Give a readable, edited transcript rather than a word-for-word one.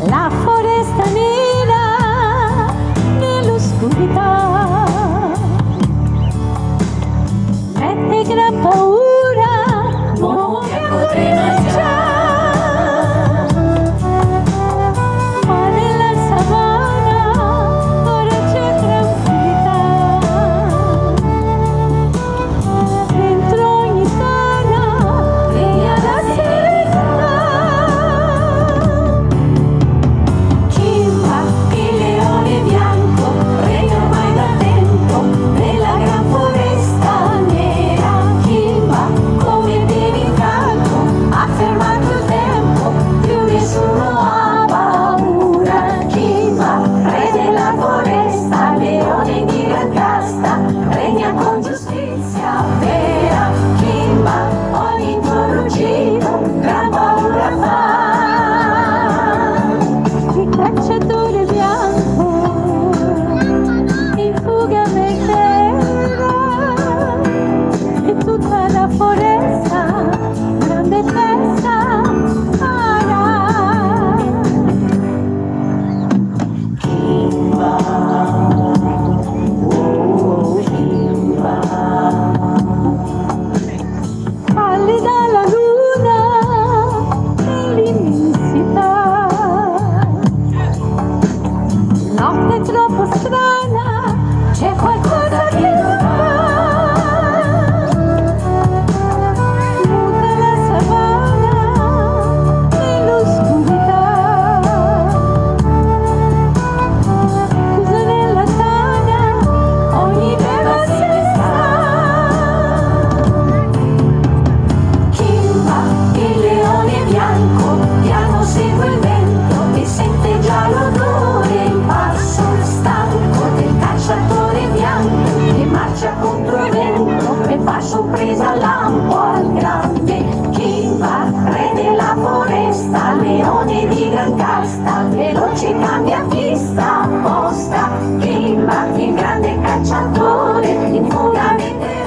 La foresta nera nell'oscurità mette gran paura, non mi potrei mangiare, ma nella savana ora c'è tranquillità. Dentro ogni tana regna la serenità. Kimba, il leone bianco, regna ormai da tempo nella gran foresta nera. Kimba, come devi incanto, ha fermato il tempo, più nessuno ha paura. Kimba, re della foresta, leone di gran casta, regna con giustizia vera. Kimba, ogni tuo ruggito, gran paura fa. Il cacciatore bianco in fuga nel terra e tutta la foresta grande festa farà. Kimba, oh Kimba. Pallida la luna nell'immensità, notte troppo strana, c'è qualcosa che non va. Muta la savana nell'oscurità, chiusa nella tana, ogni beva se ne sta. Kimba, il leone bianco, piano segue il vento e sente già l'odore, il passo stanco del cacciatore bianco che marcia contro il vento e fa sorpresa al lampo al grande. Kimba, re della foresta, leone di gran casta, veloce cambia pista apposta. Kimba, il grande cacciatore, in fuga mentre